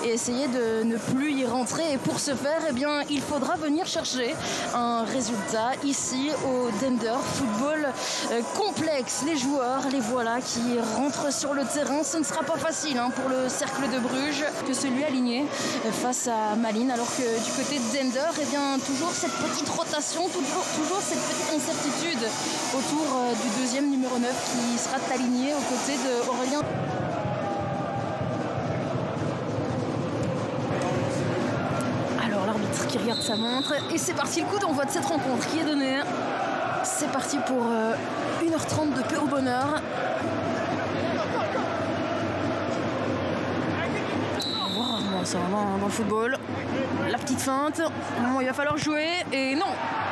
et essayer de ne plus y rentrer. Et pour ce faire, eh bien, il faudra venir chercher un résultat ici au Dender Football Complexe. Les joueurs, les voilà qui rentrent sur le terrain. Ce ne sera pas facile pour le Cercle de Bruges que celui aligné face à Malines, alors que du côté de Dender, eh bien, toujours cette petite rotation, toujours cette petite incertitude autour du deuxième numéro 9 qui sera aligné aux côtés d'Aurélien. Alors l'arbitre qui regarde sa montre et c'est parti, le coup d'envoi de cette rencontre qui est donné. C'est parti pour 1h30 de pur bonheur. C'est vraiment dans le football. La petite feinte. Bon, il va falloir jouer. Et non.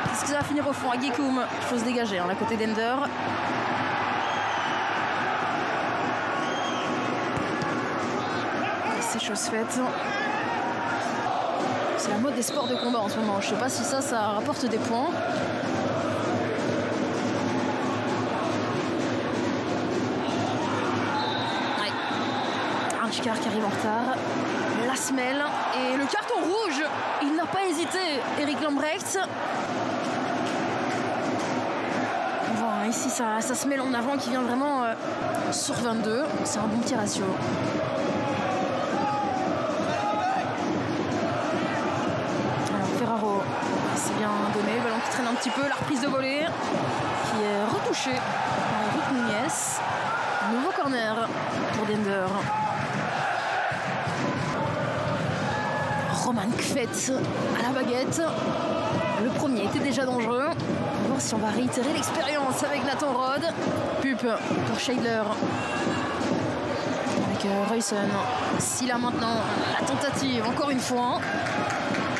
Est-ce que ça va finir au fond à Gekoum? Il faut se dégager, la côté d'Ender. C'est chose faite. C'est la mode des sports de combat en ce moment. Je sais pas si ça rapporte des points. Ouais. Car qui arrive en retard. La semelle et le carton rouge. Il n'a pas hésité, Eric Lambrecht. On voit ici ça se mêle en avant qui vient vraiment sur 22. C'est un bon petit ratio. Alors Ferraro, c'est bien donné. Le ballon qui traîne un petit peu. La reprise de volée qui est retouchée par Eric Nunez. Nouveau corner pour Dender. Roman Kvet à la baguette. Le premier était déjà dangereux. On va voir si on va réitérer l'expérience avec Nathan Rod. Pup pour Scheidler. Avec Ruysen. Silla maintenant. La tentative, encore une fois.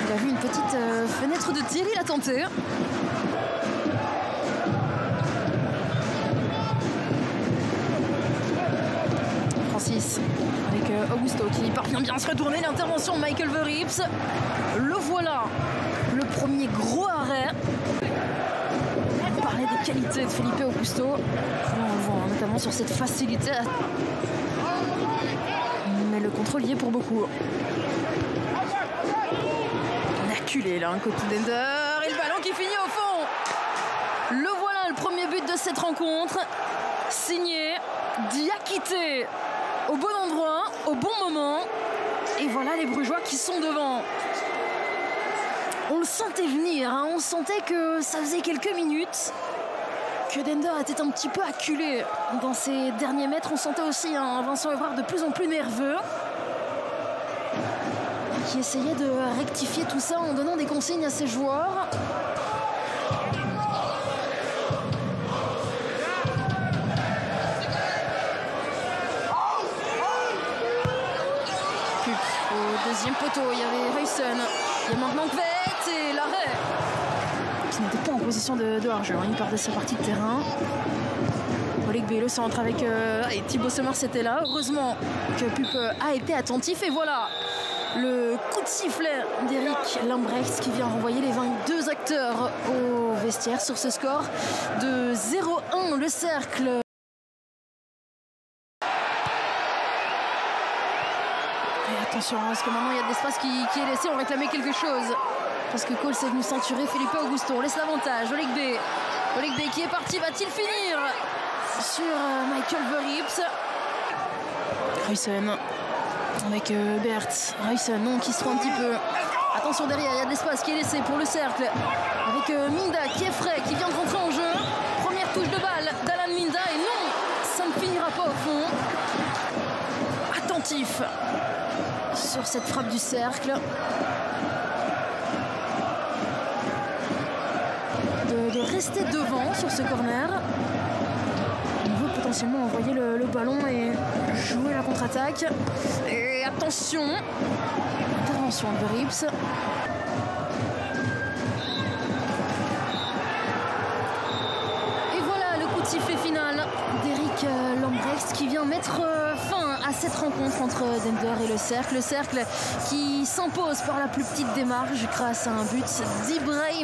Il a vu une petite fenêtre de tir, il a tenté. Francis avec Augusto qui parvient bien à se retourner. L'intervention de Michael Verrips. Le voilà, le premier gros arrêt. On parlait des qualités de Felipe Augusto. Là on le voit notamment sur cette facilité. Mais le contrôle y est pour beaucoup. On est acculé là, un côté d'Ender. Et le ballon qui finit au fond. Le voilà, le premier but de cette rencontre. Signé Diakité. Au bon endroit, au bon moment. Et voilà les Brugeois qui sont devant. On le sentait venir, on sentait que ça faisait quelques minutes que Dender était un petit peu acculé dans ses derniers mètres. On sentait aussi un Vincent Evrard de plus en plus nerveux, qui essayait de rectifier tout ça en donnant des consignes à ses joueurs. Deuxième poteau, il y avait Ruysen, il y a maintenant Kvet et l'arrêt qui n'était pas en position de hors-jeu, il perdait sa partie de terrain. Oleg B le centre avec Thibaut Sommer, c'était là. Heureusement que Pup a été attentif et voilà le coup de sifflet d'Eric Lambrecht qui vient renvoyer les 22 acteurs au vestiaire sur ce score de 0-1. Le Cercle. Attention, parce que maintenant il y a de l'espace qui est laissé, on réclamait quelque chose. Parce que Cole s'est venu ceinturer Felipe Augusto, on laisse l'avantage. Oleg B qui est parti, va-t-il finir sur Michael Verrips? Ruysen avec Bert. Ruysen, non, qui se trompe un petit peu. Attention derrière, il y a de l'espace qui est laissé pour le Cercle. Avec Minda qui est frais, qui vient de rentrer en jeu. Première touche de balle d'Alan Minda et non, ça ne finira pas au fond. Attentif sur cette frappe du Cercle. De rester devant sur ce corner. On veut potentiellement envoyer le ballon et jouer la contre-attaque. Et attention, intervention de Verrips. Et voilà le coup de sifflet final d'Eric Lambrecht qui vient mettre fin à cette rencontre entre Dender et le Cercle. Le Cercle qui s'impose par la plus petite démarche grâce à un but d'Ibrahim.